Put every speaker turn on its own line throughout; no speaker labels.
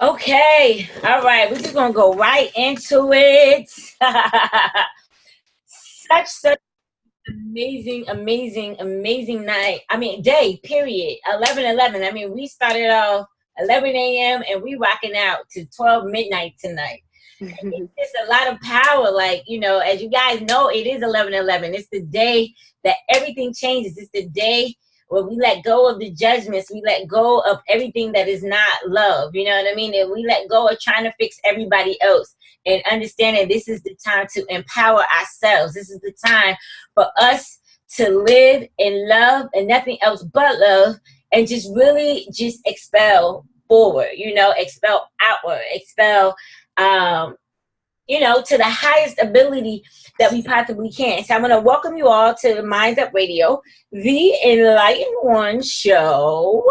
Okay, all right, we're just gonna go right into it. Such amazing night. I mean, day, period. 11:11. I mean, we started off 11 a.m. and we rocking out to 12 midnight tonight. It's a lot of power. Like, as you guys know, it is 11:11. It's the day that everything changes. It's the day where we let go of the judgments. We let go of everything that is not love. You know what I mean? And we let go of trying to fix everybody else and understanding this is the time to empower ourselves. This is the time for us to live in love and nothing else but love, and just really just expel forward, expel outward, expel to the highest ability that we possibly can. So I'm going to welcome you all to Minds Up Radio, the Enlightened One show.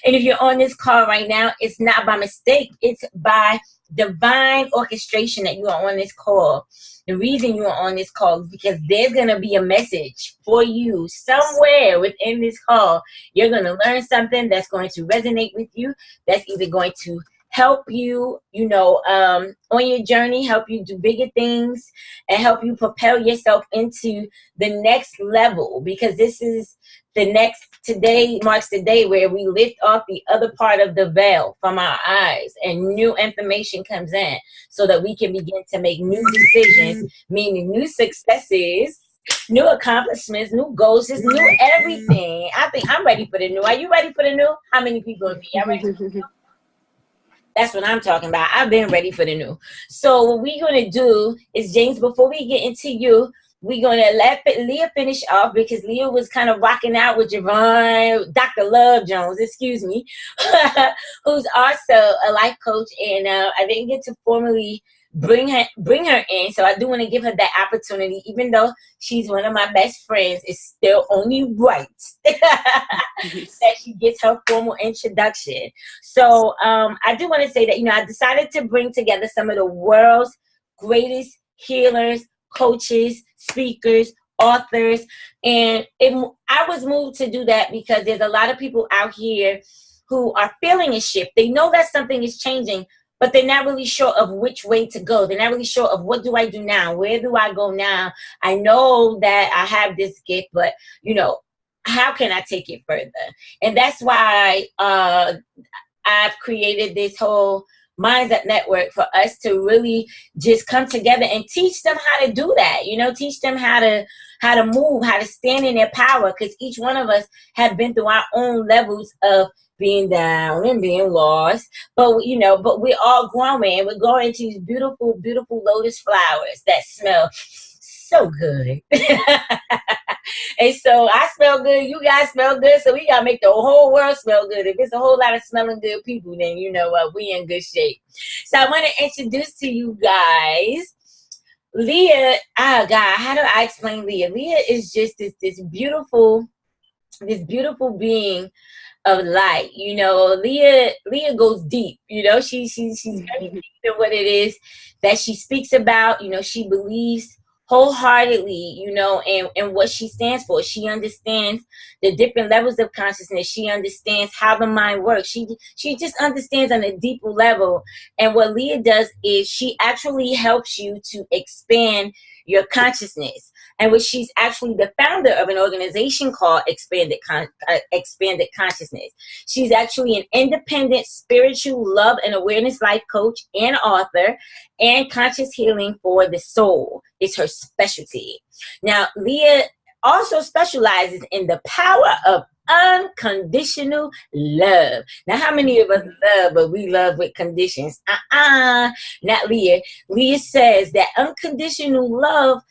And if you're on this call right now, it's not by mistake. It's by divine orchestration that you are on this call. The reason you are on this call is because there's going to be a message for you somewhere within this call. You're going to learn something that's going to resonate with you, that's either going to help you, on your journey, help you do bigger things, and help you propel yourself into the next level. Because today marks the day where we lift off the other part of the veil from our eyes and new information comes in so that we can begin to make new decisions, meaning new successes, new accomplishments, new goals, just new everything. I think I'm ready for the new. Are you ready for the new? How many people are ready for the new? That's what I'm talking about. I've been ready for the new. So what we're going to do is, James, before we get into you, we're going to let Leah finish off because Leah was kind of rocking out with Javon, Dr. Love Jones, excuse me, who's also a life coach. And I didn't get to formally bring her in. So I do want to give her that opportunity, even though she's one of my best friends. It's still only right that she gets her formal introduction. So I do want to say that, I decided to bring together some of the world's greatest healers, coaches, speakers, authors, and I was moved to do that because there's a lot of people out here who are feeling a shift. They know that something is changing, but they're not really sure of which way to go. They're not really sure of what do I do now? Where do I go now? I know that I have this gift, but, how can I take it further? And that's why I've created this whole Minds Up Network for us to really just come together and teach them how to do that. Teach them how to move, how to stand in their power, because each one of us have been through our own levels of being down and being lost, but we're all growing. We're growing into these beautiful, beautiful lotus flowers that smell so good. And so I smell good, you guys smell good, so we gotta make the whole world smell good. If it's a whole lot of smelling good people, then you know what, we in good shape. So I want to introduce to you guys Leah. Oh God, how do I explain Leah? Leah is just this beautiful being of light. Leah goes deep. She's very deep in what it is that she speaks about. She believes wholeheartedly, and what she stands for. She understands the different levels of consciousness. She understands how the mind works. She just understands on a deeper level. And what Leah does is she actually helps you to expand your consciousness. And which she's actually the founder of an organization called Xpanded Consciousness. She's actually an independent spiritual love and awareness life coach and author, and conscious healing for the soul is her specialty. Now, Leah also specializes in the power of unconditional love. Now, how many of us love, but we love with conditions? Not Leah. Leah says that unconditional love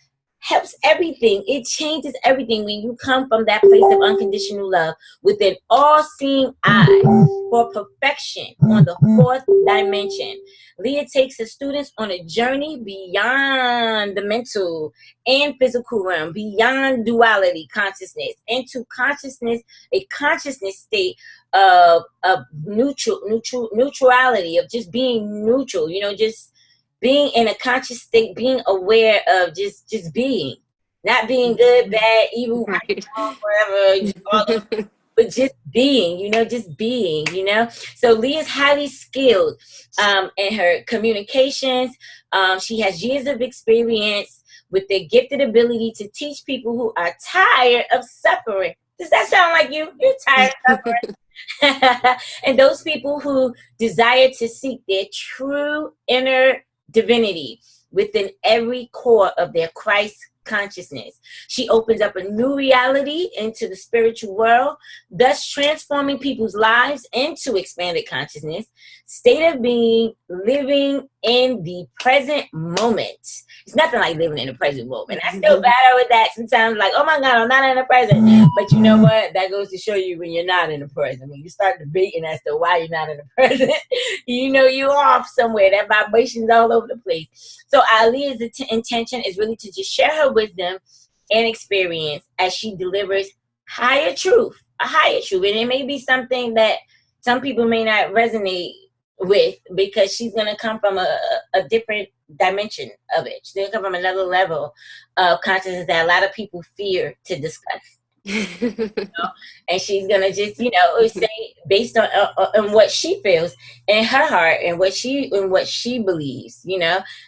helps everything. It changes everything when you come from that place of unconditional love with an all-seeing eye for perfection on the fourth dimension. Leah takes her students on a journey beyond the mental and physical realm, beyond duality consciousness, into consciousness, a consciousness state of neutrality, of just being neutral, just being in a conscious state, being aware of just being, not being good, bad, evil, right, whatever. but just being, just being, So Leah's highly skilled in her communications. She has years of experience with the gifted ability to teach people who are tired of suffering. Does that sound like you? You're tired of suffering. And those people who desire to seek their true inner divinity within every core of their Christ consciousness. She opens up a new reality into the spiritual world, thus transforming people's lives into expanded consciousness, state of being, living in the present moment. It's nothing like living in the present moment. I still battle with that sometimes, like, oh my God, I'm not in the present. But you know what? That goes to show you when you're not in the present. When you start debating as to why you're not in the present, you're off somewhere. That vibration's all over the place. So Alia's intention is really to just share her wisdom and experience as she delivers a higher truth. And it may be something that some people may not resonate with, because she's going to come from a different dimension of it. She's going to come from another level of consciousness that a lot of people fear to discuss. And she's gonna just say based on what she feels in her heart and what she believes.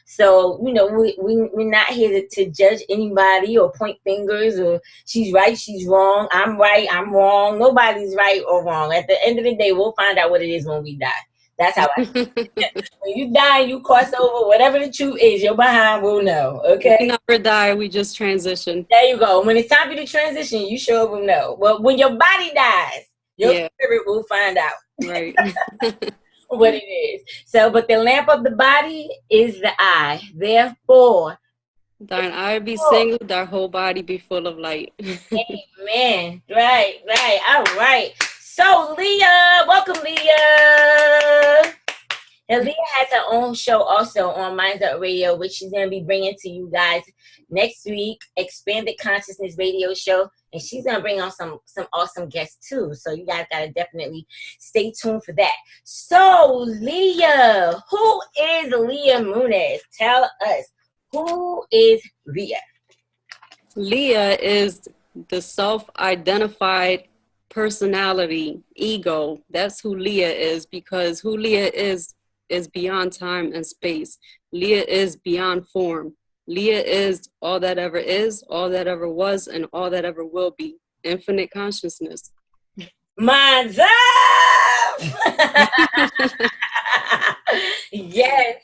So we're not here to judge anybody or point fingers or she's right, she's wrong, I'm right, I'm wrong. Nobody's right or wrong. At the end of the day, we'll find out what it is when we die. That's how I when you die, you cross over. Whatever the truth is, your behind will know. Okay.
We never die. We just transition.
There you go. When it's time for you to transition, you sure will know. Well, when your body dies, your spirit will find out.
Right.
What it is. So, but the lamp of the body is the eye. Therefore,
thine eye be single, thy whole body be full of light.
Amen. Right. All right. So, Leah, welcome, Leah. Now, Leah has her own show also on Minds Up Radio, which she's going to be bringing to you guys next week, Expanded Consciousness Radio Show. And she's going to bring on some awesome guests, too. So you guys got to definitely stay tuned for that. So, Leah, who is Leah Muniz? Tell us, who is Leah?
Leah is the self-identified personality, ego. That's who Leah is, because who Leah is beyond time and space. Leah is beyond form. Leah is all that ever is, all that ever was, and all that ever will be. Infinite consciousness.
Minds up! Yes.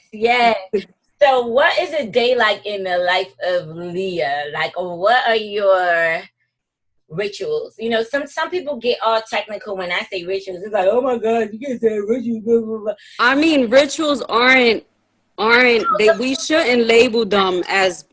So what is a day like in the life of Leah? Like, what are your rituals? Some people get all technical when I say rituals. It's like, oh my God, you can't say rituals. Blah, blah, blah.
I mean, rituals aren't we shouldn't label them as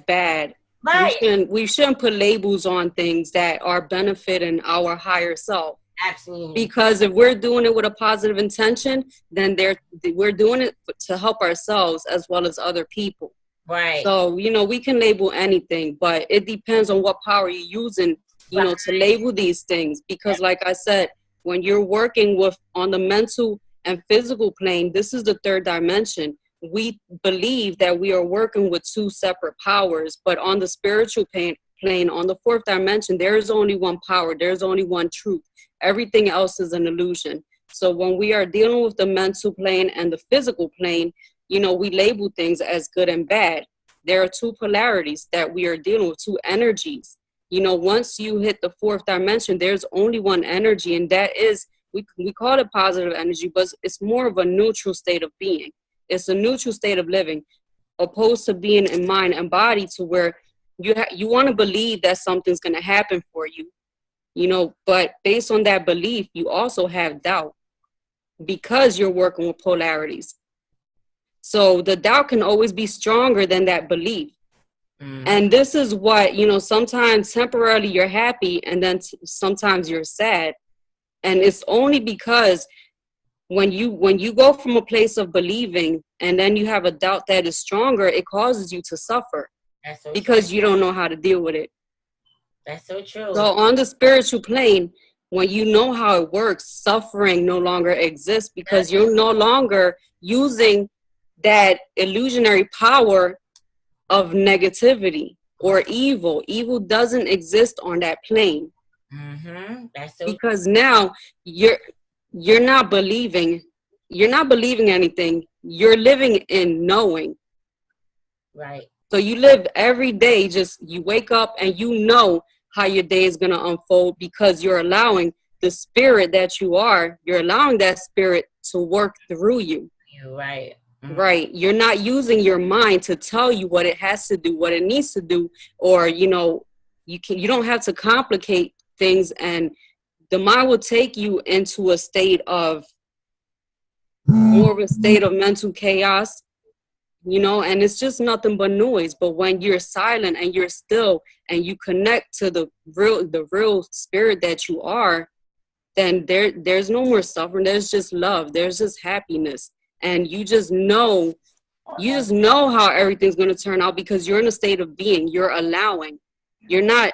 bad. Right. We shouldn't put labels on things that are benefiting our higher self.
Absolutely.
Because if we're doing it with a positive intention, then we're doing it to help ourselves as well as other people.
Right.
So, we can label anything, but it depends on what power you're using, to label these things. Because like I said, when you're working on the mental and physical plane, this is the third dimension. We believe that we are working with two separate powers, but on the spiritual plane, on the fourth dimension, there is only one power. There's only one truth. Everything else is an illusion. So when we are dealing with the mental plane and the physical plane, we label things as good and bad. There are two polarities that we are dealing with, two energies. Once you hit the fourth dimension, there's only one energy, and that is, we call it positive energy, but it's more of a neutral state of being. It's a neutral state of living, opposed to being in mind and body, to where you want to believe that something's going to happen for you, but based on that belief, you also have doubt because you're working with polarities. So the doubt can always be stronger than that belief. And this is what, sometimes temporarily you're happy and then sometimes you're sad. And it's only because when you go from a place of believing and then you have a doubt that is stronger, it causes you to suffer.
That's so
because
true.
You don't know how to deal with it.
That's so true.
So on the spiritual plane, when you know how it works, suffering no longer exists because you're no longer using that illusionary power of negativity or evil. Evil doesn't exist on that plane.
That's so
Because now you're not believing anything. You're living in knowing.
right.
So you live every day, just you wake up and you know how your day is going to unfold, because you're allowing the spirit that you're allowing that spirit to work through you.
You're right.
Right. You're not using your mind to tell you what it has to do, what it needs to do, or, you don't have to complicate things, and the mind will take you into a state of more of a state of mental chaos, and it's just nothing but noise. But when you're silent and you're still and you connect to the real spirit that you are, then there's no more suffering. There's just love. There's just happiness. And you just know how everything's going to turn out, because you're in a state of being. You're allowing. You're not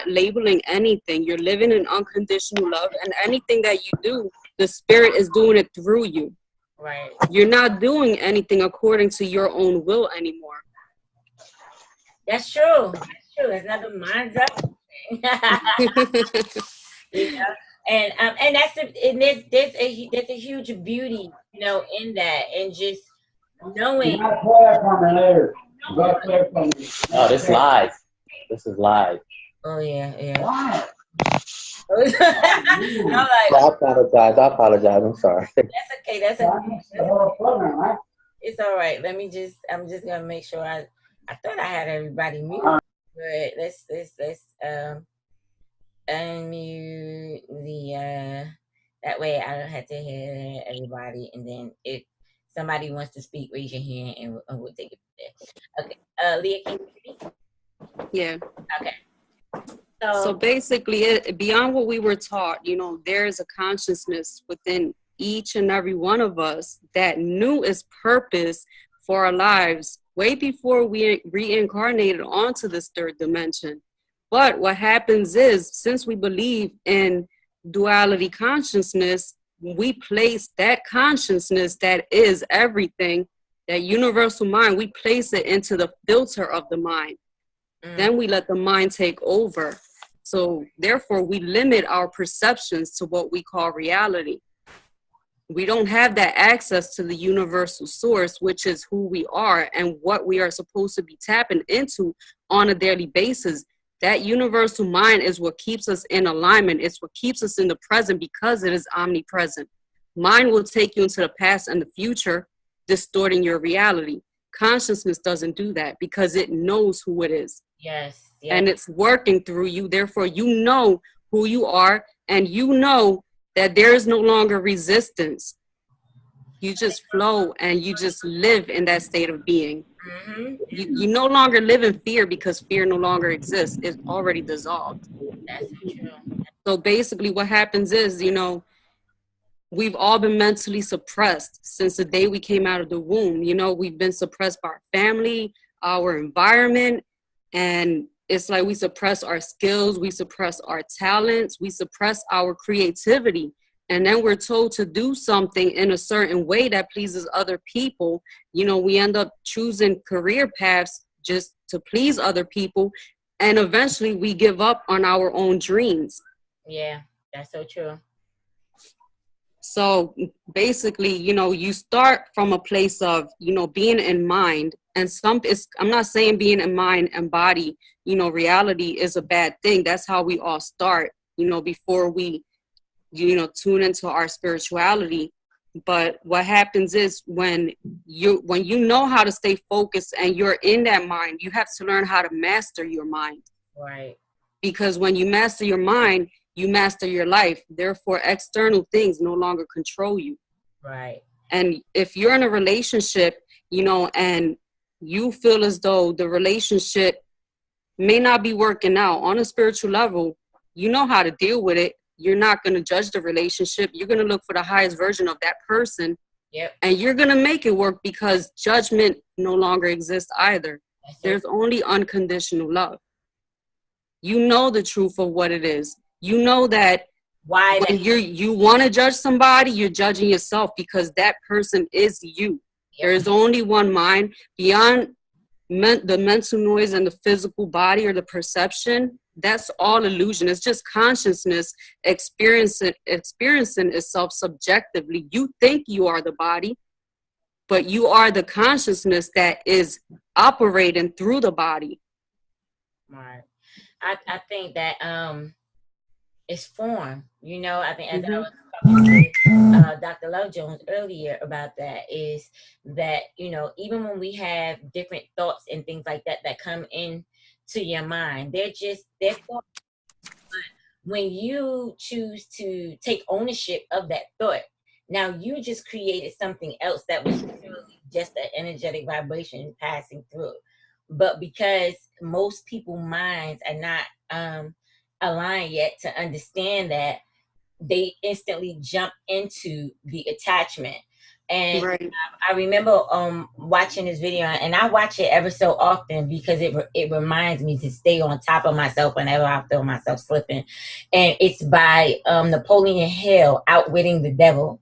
labeling anything. You're living in unconditional love, and anything that you do, the spirit is doing it through you.
Right.
You're not doing anything according to your own will anymore.
That's true. It's not the mind's up. And that's there's a huge beauty, in that, and just knowing.
Oh, this live. This is live.
Oh yeah.
I apologize. I'm sorry.
That's okay. It's all right. I'm just gonna make sure I thought I had everybody muted, but let's unmute the that way I don't have to hear everybody, and then if somebody wants to speak, raise your hand and we'll take it from there. Okay. Leah, can you hear me?
Yeah.
Okay.
So basically, beyond what we were taught, there is a consciousness within each and every one of us that knew its purpose for our lives way before we reincarnated onto this third dimension. But what happens is, since we believe in duality consciousness, we place that consciousness that is everything, that universal mind, we place it into the filter of the mind. Then we let the mind take over. So therefore, we limit our perceptions to what we call reality. We don't have that access to the universal source, which is who we are and what we are supposed to be tapping into on a daily basis. That universal mind is what keeps us in alignment. It's what keeps us in the present, because it is omnipresent. Mind will take you into the past and the future, distorting your reality. Consciousness doesn't do that, because it knows who it is.
Yes.
And it's working through you. Therefore, you know who you are, and you know that there is no longer resistance. You just flow and you just live in that state of being. You no longer live in fear, because fear no longer exists. It's already dissolved.
That's true.
So basically what happens is, we've all been mentally suppressed since the day we came out of the womb. We've been suppressed by our family, our environment, and it's like we suppress our skills, we suppress our talents, we suppress our creativity. And then we're told to do something in a certain way that pleases other people. We end up choosing career paths just to please other people. And eventually we give up on our own dreams.
Yeah, that's so true.
So basically, you start from a place of, being in mind. And I'm not saying being in mind and body, reality is a bad thing. That's how we all start, before we, tune into our spirituality. But what happens is when you know how to stay focused and you're in that mind, you have to learn how to master your mind.
Right.
Because when you master your mind, you master your life. Therefore, external things no longer control you.
Right.
And if you're in a relationship, and you feel as though the relationship may not be working out on a spiritual level, you know how to deal with it. You're not going to judge the relationship. You're going to look for the highest version of that person.
Yep.
And you're going to make it work, because judgment no longer exists either. There's only unconditional love. You know the truth of what it is. You know that when you want to judge somebody, you're judging yourself, because that person is you. Yep. There is only one mind. Beyond the mental noise and the physical body or the perception, that's all illusion. It's just consciousness experiencing itself subjectively. You think you are the body, but you are the consciousness that is operating through the body.
Right. I think that it's form. You know, I think as I was talking to Dr. Love Jones earlier about that, is that, you know, even when we have different thoughts and things like that that come in to your mind, they're thoughts. When you choose to take ownership of that thought, now you just created something else that was literally just an energetic vibration passing through. But because most people's minds are not aligned yet to understand that, they instantly jump into the attachment. And
Right.
I remember watching this video, and I watch it ever so often because it reminds me to stay on top of myself whenever I feel myself slipping. And it's by Napoleon Hill, Outwitting the Devil.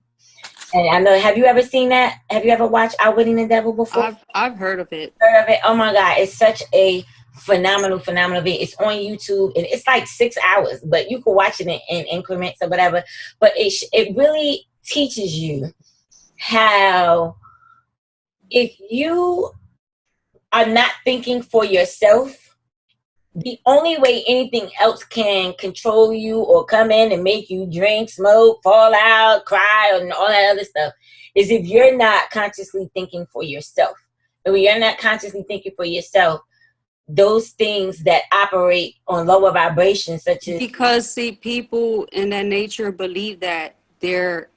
And I know, have you ever seen that? Have you ever watched Outwitting the Devil before?
I've heard of it.
Heard of it? Oh my God, it's such a phenomenal video. It's on YouTube, and it's like 6 hours, but you can watch it in increments or whatever. But it really teaches you how, if you are not thinking for yourself, the only way anything else can control you or come in and make you drink, smoke, fall out, cry, and all that other stuff is if you're not consciously thinking for yourself. And when you're not consciously thinking for yourself, those things that operate on lower vibrations, such as,
because see, people in that nature believe that their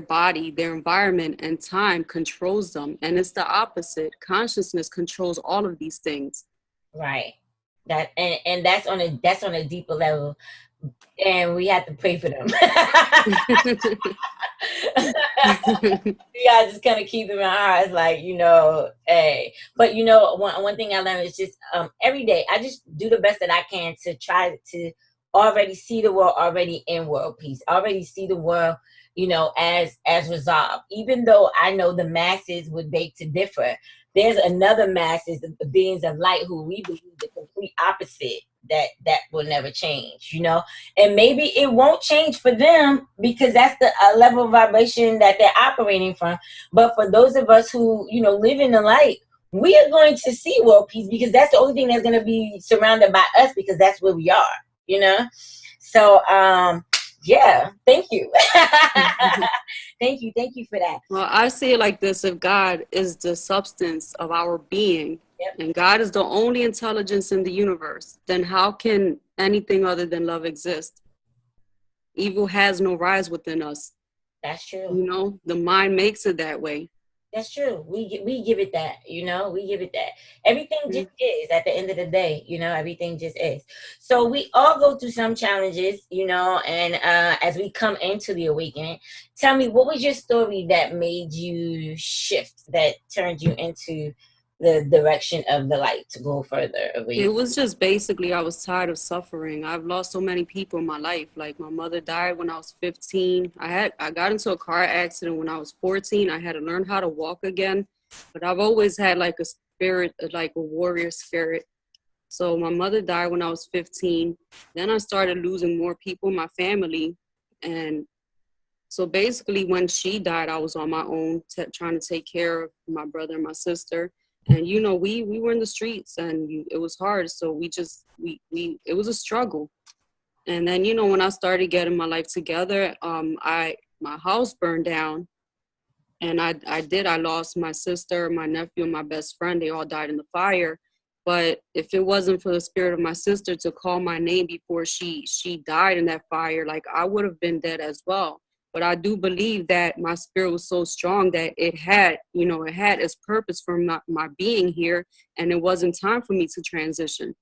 body, their environment, and time controls them, and it's the opposite. Consciousness controls all of these things.
Right. That and that's on a deeper level, and we have to pray for them. We gotta just kind of keep them in our hearts, like, you know, hey. But you know, one thing I learned is just every day I just do the best that I can to try to already see the world already in world peace, already see the world, you know, as resolved. Even though I know the masses would beg to differ, there's another masses of the beings of light who we believe the complete opposite, that will never change, you know. And maybe it won't change for them because that's the level of vibration that they're operating from. But for those of us who, you know, live in the light, we are going to see world peace because that's the only thing that's going to be surrounded by us, because that's where we are, you know. So yeah, thank you. Thank you for that.
Well, I see it like this: if God is the substance of our being,
Yep.
and God is the only intelligence in the universe, then how can anything other than love exist? Evil has no rise within us.
That's true.
You know, the mind makes it that way.
That's true. We give it that, you know, we give it that. Everything just is at the end of the day, you know, everything just is. So we all go through some challenges, you know, and as we come into the awakening, tell me, what was your story that made you shift, that turned you into the direction of the light to go further away?
It was just basically, I was tired of suffering. I've lost so many people in my life. Like, my mother died when I was 15. I got into a car accident when I was 14. I had to learn how to walk again. But I've always had like a spirit, like a warrior spirit. So my mother died when I was 15. Then I started losing more people in my family. And so basically when she died, I was on my own, trying to take care of my brother and my sister. And, you know, we were in the streets, and it was hard. So it was a struggle. And then, you know, when I started getting my life together, my house burned down. And I lost my sister, my nephew, and my best friend. They all died in the fire. But if it wasn't for the spirit of my sister to call my name before she died in that fire, like, I would have been dead as well. But I do believe that my spirit was so strong that it had its purpose for my being here, and it wasn't time for me to transition.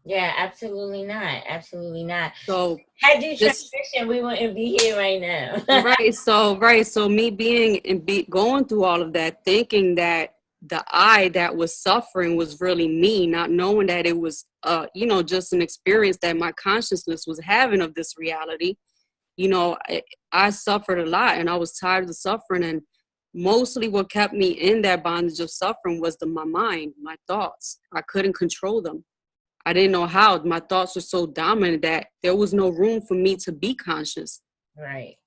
Yeah, absolutely not. Absolutely not.
So
had you transition, we wouldn't be here right now.
Right. So me going through all of that, thinking that the I that was suffering was really me, not knowing that it was, just an experience that my consciousness was having of this reality. You know, I suffered a lot, and I was tired of the suffering. And mostly what kept me in that bondage of suffering was my mind, my thoughts. I couldn't control them. I didn't know how. My thoughts were so dominant that there was no room for me to be conscious.
Right.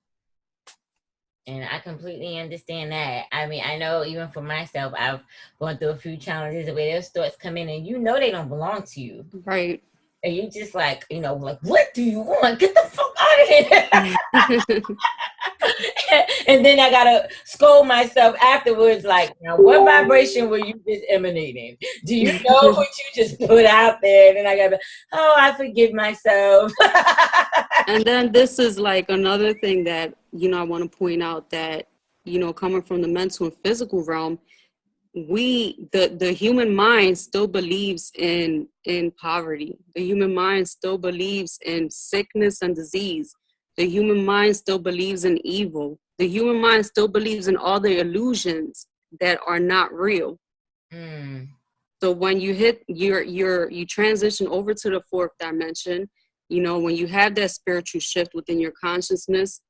And I completely understand that. I mean, I know even for myself, I've gone through a few challenges where those thoughts come in and you know they don't belong to you.
Right.
And you just like, you know, like, what do you want? Get the fuck out of here. And then I gotta scold myself afterwards, like, now what vibration were you just emanating? Do you know what you just put out there? And then I gotta, oh, I forgive myself.
And then this is like another thing that, you know, I want to point out that, you know, coming from the mental and physical realm, the human mind still believes in poverty. The human mind still believes in sickness and disease. The human mind still believes in evil. The human mind still believes in all the illusions that are not real. So when you hit you transition over to the fourth dimension, you know, when you have that spiritual shift within your consciousness,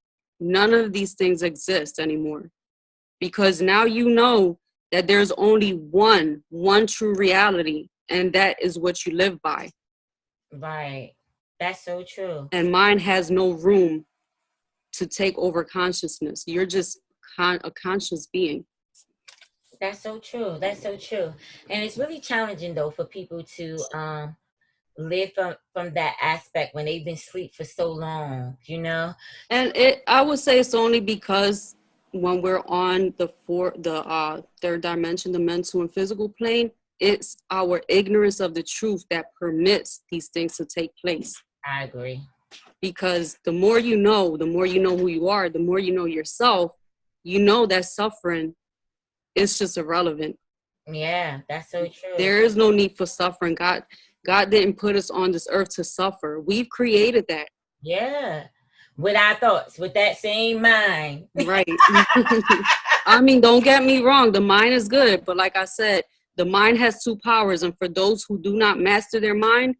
none of these things exist anymore. Because now you know that there's only one true reality, and that is what you live by.
Right. That's so true.
And mind has no room to take over consciousness. You're just a conscious being.
That's so true. That's so true. And it's really challenging though for people to live from that aspect when they've been asleep for so long, you know?
And I would say it's only because when we're on the third dimension, the mental and physical plane, it's our ignorance of the truth that permits these things to take place.
I agree.
Because the more you know who you are, the more you know yourself, you know that suffering is just irrelevant.
Yeah, that's so true.
There is no need for suffering. God didn't put us on this earth to suffer. We've created that.
Yeah. With our thoughts, with that same mind.
Right. I mean, don't get me wrong. The mind is good. But like I said, the mind has two powers. And for those who do not master their mind,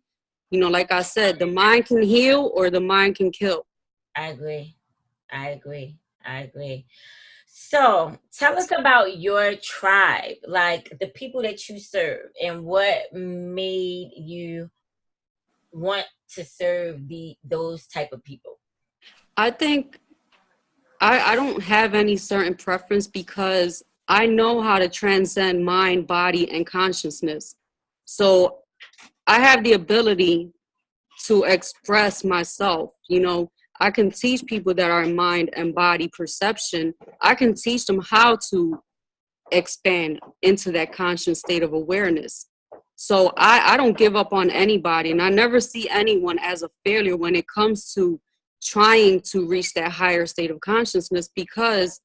you know, like I said, the mind can heal or the mind can kill.
I agree. So tell us about your tribe, like the people that you serve, and what made you want to serve those type of people.
I think I don't have any certain preference because I know how to transcend mind, body, and consciousness. So I have the ability to express myself. You know, I can teach people that are in mind and body perception. I can teach them how to expand into that conscious state of awareness. So I don't give up on anybody, and I never see anyone as a failure when it comes to trying to reach that higher state of consciousness, because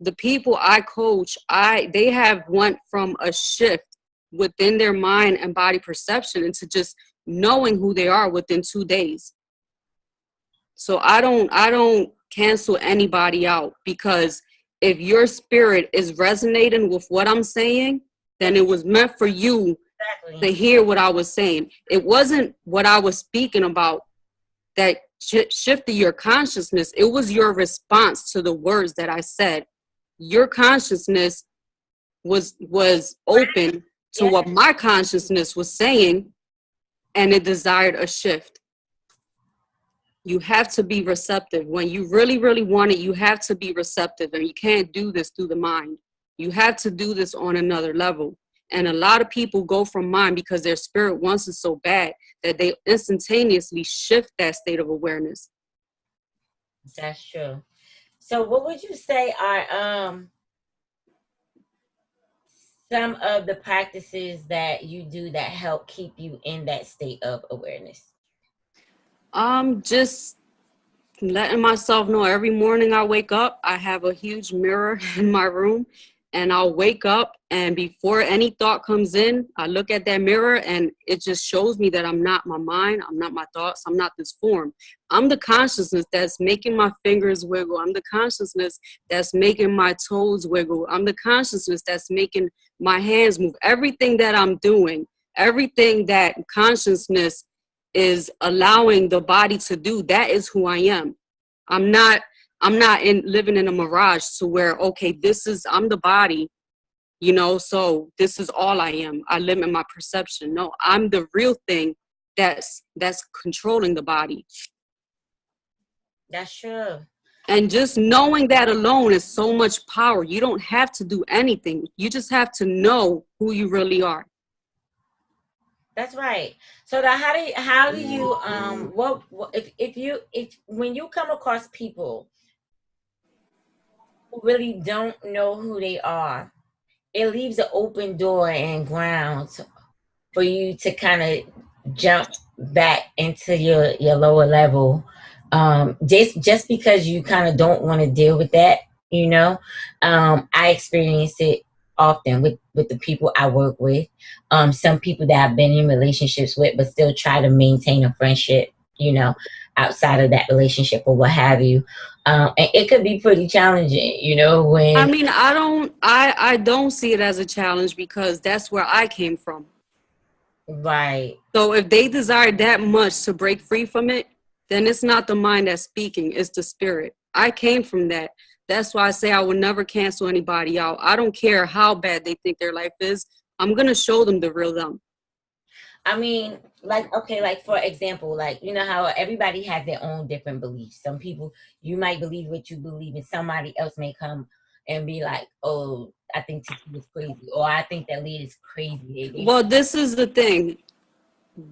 the people I coach, they have went from a shift within their mind and body perception into just knowing who they are within 2 days. So I don't cancel anybody out, because if your spirit is resonating with what I'm saying, then it was meant for you to hear what I was saying. It wasn't what I was speaking about that shifted your consciousness. It was your response to the words that I said. Your consciousness was open to what my consciousness was saying, and it desired a shift. You have to be receptive. When you really, really want it, you have to be receptive, and you can't do this through the mind. You have to do this on another level. And a lot of people go from mind because their spirit wants it so bad that they instantaneously shift that state of awareness.
That's true. So what would you say are some of the practices that you do that help keep you in that state of awareness?
Just letting myself know every morning I wake up, I have a huge mirror in my room, and I'll wake up, and before any thought comes in, I look at that mirror, and it just shows me that I'm not my mind, I'm not my thoughts, I'm not this form. I'm the consciousness that's making my fingers wiggle. I'm the consciousness that's making my toes wiggle. I'm the consciousness that's making my hands move. Everything that I'm doing, everything that consciousness is allowing the body to do, that is who I am. I'm not living in a mirage to where, okay, I'm the body, you know, so this is all I am. I limit my perception. No, I'm the real thing that's controlling the body.
That's true.
And just knowing that alone is so much power. You don't have to do anything. You just have to know who you really are.
That's right. So now how do you what if when you come across people who really don't know who they are, it leaves an open door and ground for you to kind of jump back into your lower level, just because you kind of don't want to deal with that, you know. I experience it often with the people I work with, some people that I've been in relationships with but still try to maintain a friendship, you know, outside of that relationship or what have you. And it could be pretty challenging, you know, when
I mean, I don't see it as a challenge because that's where I came from.
right.
So if they desire that much to break free from it, then it's not the mind that's speaking, it's the spirit. I came from that. That's why I say I will never cancel anybody out. I don't care how bad they think their life is. I'm going to show them the real them.
I mean, like, okay, like for example, like, you know how everybody has their own different beliefs. Some people, you might believe what you believe, and somebody else may come and be like, oh, I think Titi is crazy, or I think that Lia is crazy.
Well, this is the thing.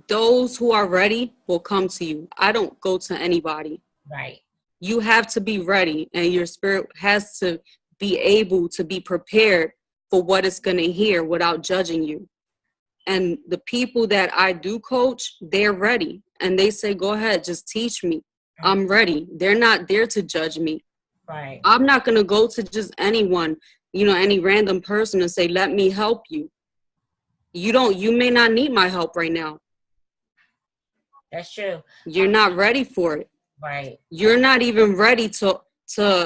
Those who are ready will come to you. I don't go to anybody.
Right.
You have to be ready, and your spirit has to be able to be prepared for what it's going to hear without judging you. And the people that I do coach, they're ready. And they say, go ahead, just teach me. I'm ready. They're not there to judge me.
Right.
I'm not going to go to just anyone, you know, any random person and say, let me help you. You may not need my help right now.
That's true.
You're not ready for it.
Right.
You're not even ready to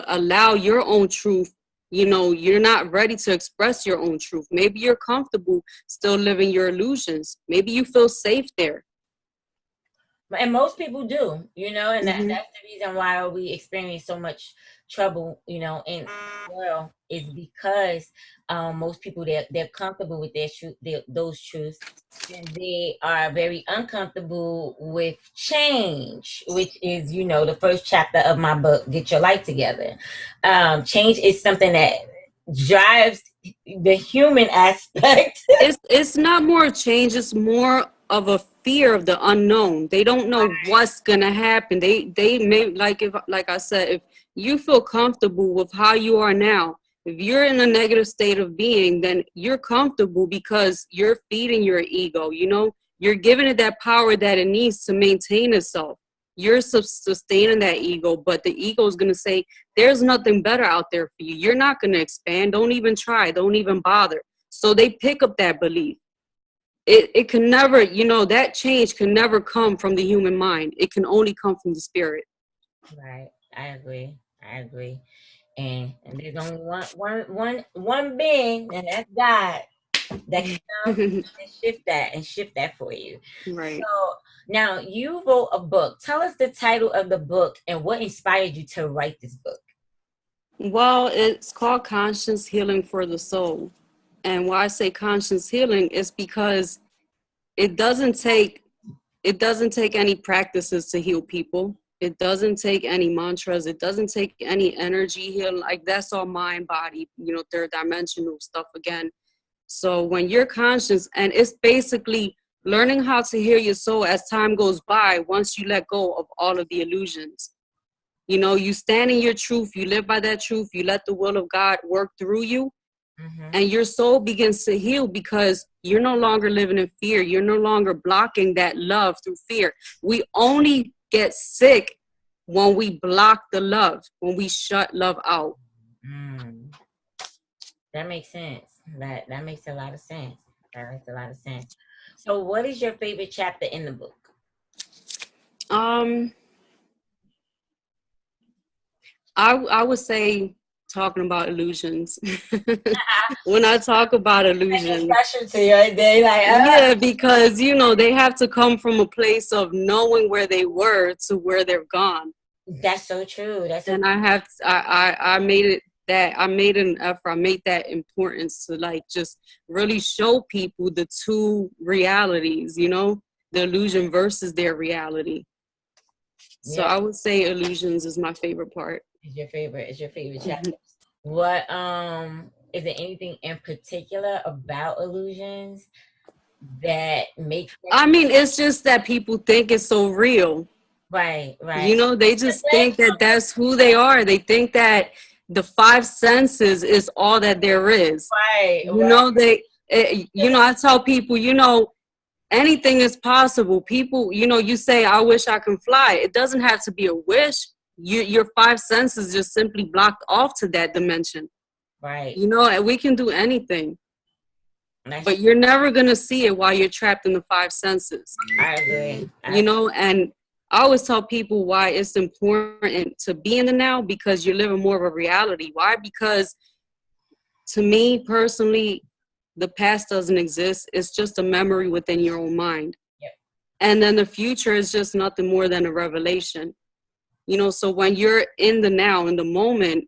allow your own truth. You know, you're not ready to express your own truth. Maybe you're comfortable still living your illusions. Maybe you feel safe there.
And most people do, you know, and
Mm-hmm.
that's the reason why we experience so much trouble, you know, in the world, is because most people, they're comfortable with their truth, those truths, and they are very uncomfortable with change, which is, you know, the first chapter of my book, Get Your Life Together. Change is something that drives the human aspect.
It's not more change, it's more of a fear of the unknown. They don't know what's gonna happen. They may, like I said, if you feel comfortable with how you are now, if you're in a negative state of being, then you're comfortable because you're feeding your ego, you know, you're giving it that power that it needs to maintain itself. You're sustaining that ego, but the ego is going to say, there's nothing better out there for you. You're not going to expand. Don't even try. Don't even bother. So they pick up that belief. It can never, you know, that change can never come from the human mind. It can only come from the spirit.
Right. I agree. And there's only one being, and that's God, that can come and shift that for you.
Right.
So now you wrote a book. Tell us the title of the book and what inspired you to write this book.
Well, it's called Conscious Healing for the Soul. And why I say conscious healing is because it doesn't take any practices to heal people. It doesn't take any mantras. It doesn't take any energy healing. Like, that's all mind, body, you know, third dimensional stuff again. So when you're conscious, and it's basically learning how to heal your soul as time goes by, once you let go of all of the illusions. You know, you stand in your truth, you live by that truth, you let the will of God work through you, and your soul begins to heal because you're no longer living in fear. You're no longer blocking that love through fear. We only get sick when we block the love, when we shut love out.
That makes sense. That makes a lot of sense. That makes a lot of sense. So what is your favorite chapter in the book?
I would say talking about illusions. When I talk about illusions, yeah, because, you know, they have to come from a place of knowing where they were to where they're gone.
That's so true.
I made it that I made an effort. I made that importance to, like, just really show people the two realities, you know, the illusion versus their reality. So I would say illusions is my favorite part.
It's your favorite chapter. What is there anything in particular about illusions that makes sense?
I mean, it's just that people think it's so real.
Right.
You know, they just think that that's who they are. They think that the five senses is all that there is.
Right.
You know, I tell people, you know, anything is possible. People, you know, you say, I wish I can fly. It doesn't have to be a wish. Your five senses just simply blocked off to that dimension.
Right.
You know, and we can do anything. But you're never going to see it while you're trapped in the five senses.
I agree.
You know, and I always tell people why it's important to be in the now, because you're living more of a reality. Why? Because to me personally, the past doesn't exist. It's just a memory within your own mind.
Yep.
And then the future is just nothing more than a revelation. You know, so when you're in the now, in the moment,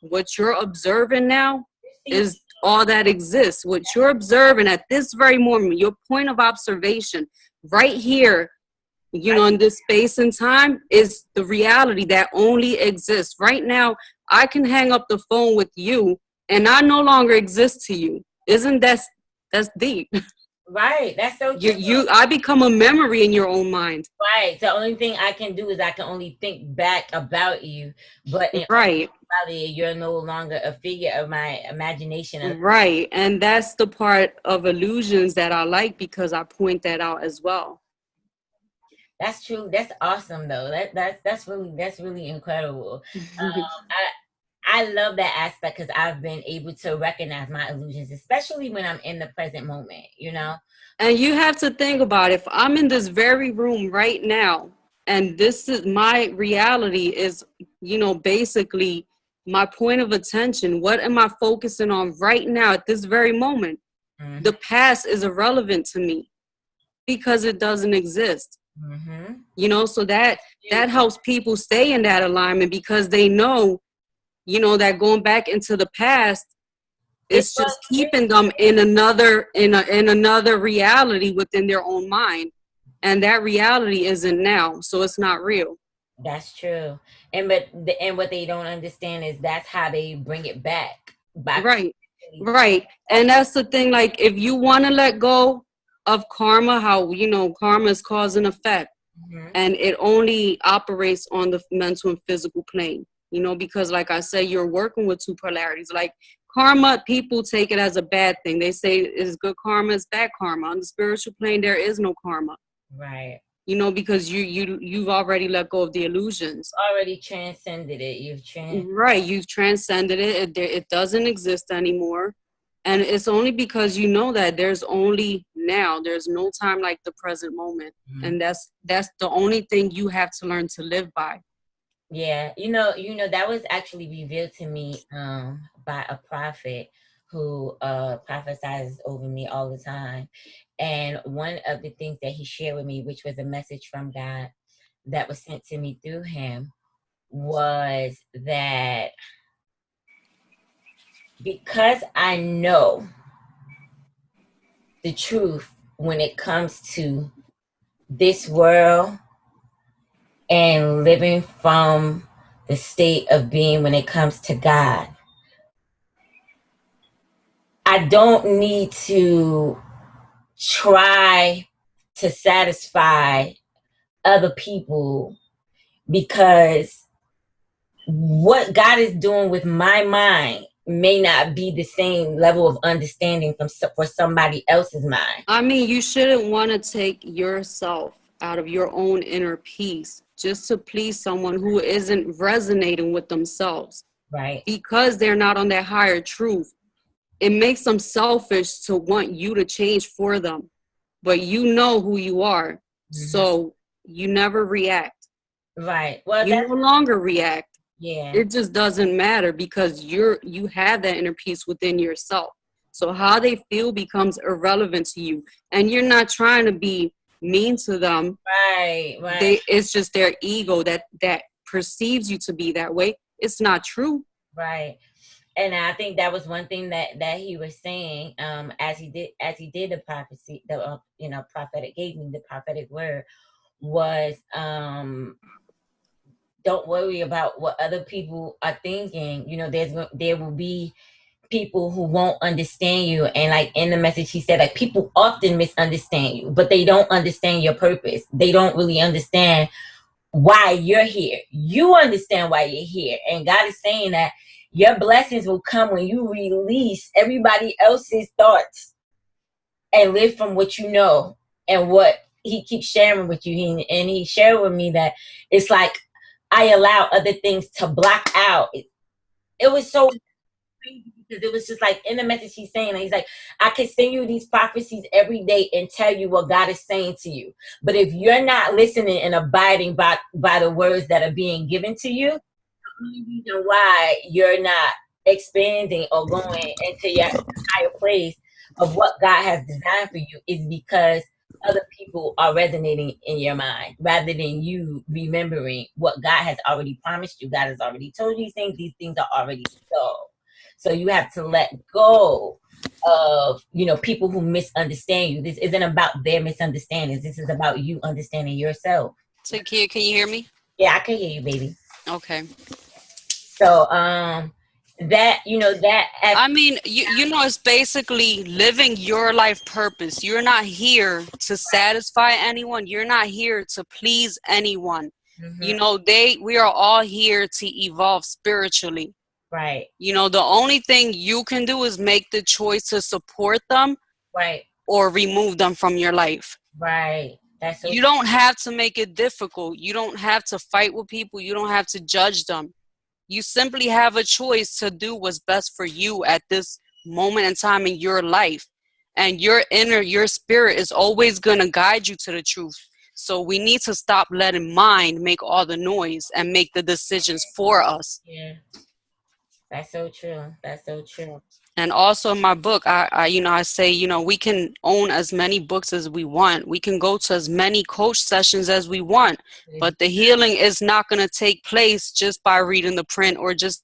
what you're observing now is all that exists. What you're observing at this very moment, your point of observation right here, you know, in this space and time, is the reality that only exists. Right now, I can hang up the phone with you and I no longer exist to you. Isn't that's deep?
Right. That's so true.
I become a memory in your own mind.
Right. The only thing I can do is I can only think back about you. But in
right.
reality, you're no longer a figure of my imagination.
Right. And that's the part of illusions that I like, because I point that out as well.
That's true. That's awesome though. That's really incredible. I love that aspect, because I've been able to recognize my illusions, especially when I'm in the present moment, you know?
And you have to think about, if I'm in this very room right now, and this is my reality is, you know, basically my point of attention. What am I focusing on right now at this very moment? Mm-hmm. The past is irrelevant to me because it doesn't exist. Mm-hmm. You know, so that helps people stay in that alignment, because they know, you know, that going back into the past, it's just keeping them in another reality within their own mind, and that reality isn't now, so it's not real.
That's true. And what they don't understand is that's how they bring it back.
Right. And that's the thing. Like, if you want to let go of karma, how, you know, karma is cause and effect, mm-hmm. and it only operates on the mental and physical plane. You know, because like I said, you're working with two polarities. Like karma, people take it as a bad thing. They say it's good karma, it's bad karma. On the spiritual plane, there is no karma.
Right.
You know, because you've already let go of the illusions.
Already transcended it.
You've transcended it. It doesn't exist anymore. And it's only because you know that there's only now. There's no time like the present moment. Mm-hmm. And that's the only thing you have to learn to live by.
Yeah, you know, that was actually revealed to me by a prophet who prophesies over me all the time. And one of the things that he shared with me, which was a message from God that was sent to me through him, was that because I know the truth when it comes to this world and living from the state of being when it comes to God, I don't need to try to satisfy other people, because what God is doing with my mind may not be the same level of understanding for somebody else's mind.
I mean, you shouldn't want to take yourself out of your own inner peace just to please someone who isn't resonating with themselves.
Right.
Because they're not on that higher truth. It makes them selfish to want you to change for them. But you know who you are. Mm-hmm. So you never react.
Right. Well,
you no longer react.
Yeah.
It just doesn't matter, because you have that inner peace within yourself. So how they feel becomes irrelevant to you. And you're not trying to be mean to them.
Right.
It's just their ego that perceives you to be that way. It's not true.
Right. And I think that was one thing that he was saying, as he did the prophecy, the prophetic, gave me the prophetic word, was don't worry about what other people are thinking. There will be people who won't understand you. And like in the message, he said, like, people often misunderstand you, but they don't understand your purpose. They don't really understand why you're here. You understand why you're here. And God is saying that your blessings will come when you release everybody else's thoughts and live from what you know and what he keeps sharing with you. And he shared with me that it's like I allow other things to block out. It was so crazy because it was just like in the message he's saying, he's like, I can send you these prophecies every day and tell you what God is saying to you. But if you're not listening and abiding by the words that are being given to you, the only reason why you're not expanding or going into your higher place of what God has designed for you is because other people are resonating in your mind rather than you remembering what God has already promised you. God has already told you these things. These things are already so. So you have to let go of, people who misunderstand you. This isn't about their misunderstandings. This is about you understanding yourself.
So can you hear me?
Yeah, I can hear you, baby.
Okay.
So, that
I mean, it's basically living your life purpose. You're not here to satisfy anyone. You're not here to please anyone.
Mm-hmm.
We are all here to evolve spiritually.
Right.
The only thing you can do is make the choice to support them,
right,
or remove them from your life.
Right. That's so
you don't have to make it difficult. You don't have to fight with people. You don't have to judge them. You simply have a choice to do what's best for you at this moment in time in your life. And your spirit is always going to guide you to the truth. So we need to stop letting mind make all the noise and make the decisions for us.
Yeah. That's so true. That's so true.
And also in my book, I say, we can own as many books as we want. We can go to as many coach sessions as we want. But the healing is not going to take place just by reading the print or just